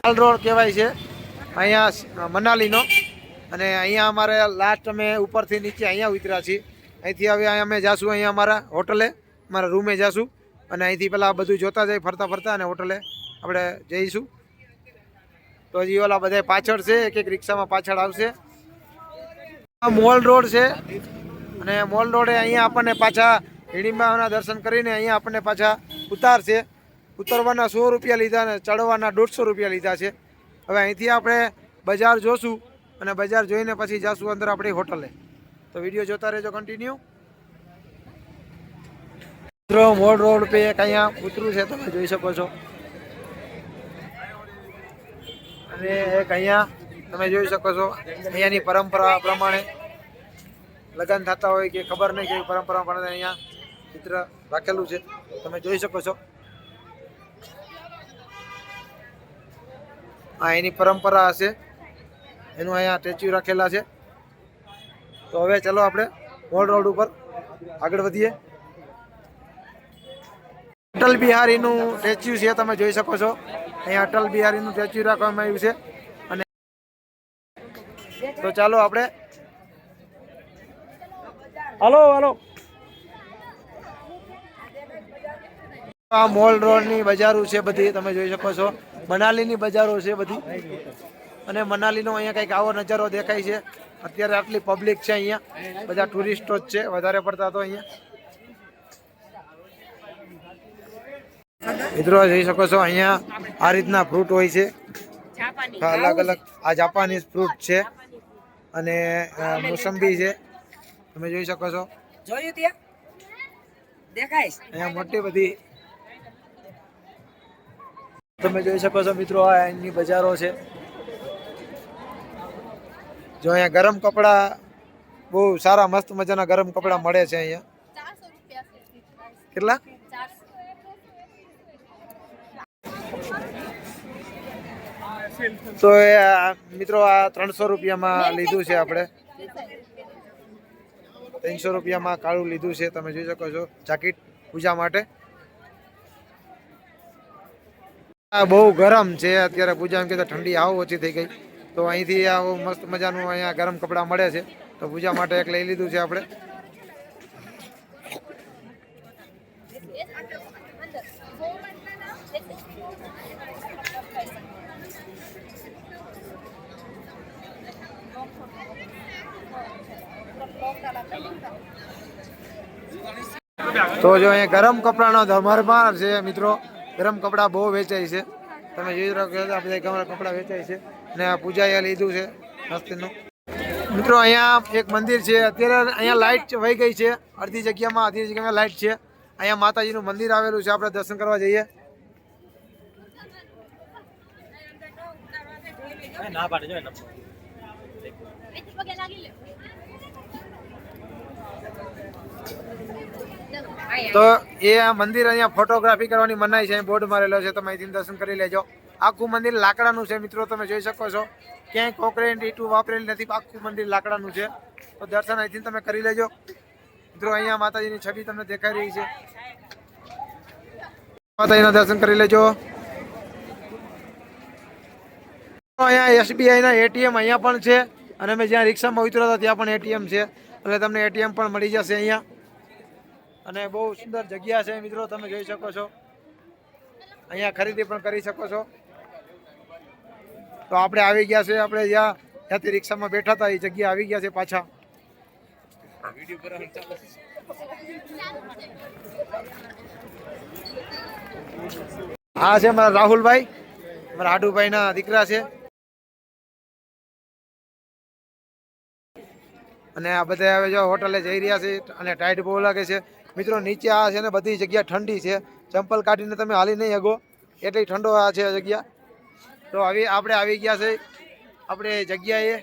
માલ રોડ કહેવાય છે અહીંયા મનાલીનો, અને અહીંયા અમારે લાસ્ટ અમે ઉપરથી નીચે અહીંયા ઉતર્યા છીએ. અહીંથી હવે અહીંયા અમે જાશું અહીંયા અમારા હોટલે, અમારા રૂમે જાશું, અને અહીંથી પેલા બધું જોતા જઈ ફરતા ફરતા અને હોટલે આપણે જઈશું. તો હજી ઓલા બધા પાછળ છે, એક એક રિક્ષામાં પાછળ આવશે. મોલ રોડ છે, અને મોલ રોડે અહીંયા આપણને પાછા હિડીંબાના દર્શન કરીને અહીંયા આપણને પાછા ઉતારશે. ઉતરવાના 100 રૂપિયા લીધા અને ચડવાના 150 રૂપિયા લીધા છે. હવે અહીંથી આપણે બજાર જોશું, અને બજાર જોઈને પછી જાશું અંદર આપણી હોટલે. તો વિડીયો જોતા રહેજો કન્ટિન્યુ. મિત્રો મોલ રોડ પે એક અહીંયા ઉતરું છે, તમે જોઈ શકો છો. અને એક અહીંયા તમે જોઈ શકો છો, અહીંયાની પરંપરા પ્રમાણે લગ્ન થતા હોય કે ખબર નહીં કેવી પરંપરા પ્રમાણે અહીંયા ચિત્ર રાખેલું છે, તમે જોઈ શકો છો. આ એની પરંપરા હશે, એનું અહીંયા સ્ટેચ્યુ રાખેલા છે. તો હવે ચલો આપણે મોલ રોડ ઉપર આગળ વધીએ. અટલ બિહારીનું સ્ટેચ્યુ છે, તમે જોઈ શકો છો. અહીંયા અટલ બિહારીનું સ્ટેચ્યુ રાખવામાં આવ્યું છે. અને તો ચાલો આપણે હાલો આ મોલ રોડની બજારો છે બધી, તમે જોઈ શકો છો. મનાલીની બજારો છે બધી, અને મનાલીનો અહીંયા કંઈક આવો નજારો દેખાય છે. અત્યારે આટલી પબ્લિક છે અહીંયા, બધા ટુરિસ્ટો જ છે વધારે પડતા. તો અહીંયા મિત્રો જોઈ શકો છો, અહીંયા આ રીતના ફ્રૂટ હોય છે, અલગ અલગ. આ જાપાનીઝ ફ્રૂટ છે, અને મોસંબી છે, તમે જોઈ શકો છો. જોયું ત્યાં દેખાય અહીંયા મોટી બધી તમે જોઈ શકો છો મિત્રો. આ એની બજારો છે. જો અહીંયા ગરમ કપડા, બહુ સારા મસ્ત મજાના ગરમ કપડા મળે છે અહીંયા. કેટલા? તો એ મિત્રો આ 300 રૂપિયામાં લીધું છે આપણે. 300 રૂપિયામાં કાળું લીધું છે, તમે જોઈ શકો છો. જાકીટ પૂજા માટે. આ બહુ ગરમ છે અત્યારે પૂજા, કે ઠંડી આવો ઓછી થઈ ગઈ. તો અહીંથી આવું મસ્ત મજાનું અહીંયા ગરમ કપડાં મળે છે, તો પૂજા માટે એક લઈ લીધું છે આપણે. તો જો અહીંયા ગરમ કપડાનો ધમારમાર છે મિત્રો. ગરમ કપડા બહુ વેચાય છે, તમે જોઈ શકો છો. બધા ગરમ કપડા વેચાય છે, અને આ પૂજા અહીંયા લીધું છે મસ્તીનું. મિત્રો અહીંયા એક મંદિર છે, અત્યારે અહીંયા લાઇટ વહી ગઈ છે અડધી જગ્યામાં લાઇટ છે. અહીંયા માતાજીનું મંદિર આવેલું છે, આપણે દર્શન કરવા જઈએ. તો એ મંદિર અહીંયા ફોટોગ્રાફી કરવાની મનાઈ છે, બોર્ડ મારેલો છે, તમે અહીંથી દર્શન કરી લેજો. આખું મંદિર લાકડાનું છે મિત્રો, તમે જોઈ શકો છો. ક્યાંય કોન્ક્રીટ ઈંટું વાપરેલી નથી, આખું મંદિર લાકડાનું છે. તો દર્શન અહીંથી તમે કરી લેજો મિત્રો. અહીંયા માતાજીની છબી તમને દેખાઈ રહી છે, માતાજીના દર્શન કરી લેજો. અહીંયા એસબીઆઈના એટીએમ અહીંયા પણ છે, અને અમે જ્યાં રિક્ષામાં ઉતર્યા હતા ત્યાં પણ એટીએમ છે, એટલે તમને એટીએમ પણ મળી જશે અહીંયા. અને બહુ સુંદર જગ્યા છે મિત્રો, તમે જોઈ શકો છો. અહીંયા ખરીદી પણ કરી શકો છો. તો આપણે આવી ગયા છે, આપણે જ્યાંથી રિક્ષામાં બેઠા હતા એ જગ્યા આવી ગયા છે પાછા. હા છે મારા રાહુલભાઈ, મારા હાડુભાઈના દીકરા છે. અને આ બધા હવે જો હોટલે જઈ રહ્યા છે, અને ટાઈટ બહુ લાગે છે મિત્રો. નીચે આ છે ને બધી જગ્યા ઠંડી છે, ચંપલ કાઢીને તમે હાલી નહીં શકો, એટલી ઠંડો આ છે જગ્યા. તો આપણે આવી ગયા છે આપણે જગ્યાએ.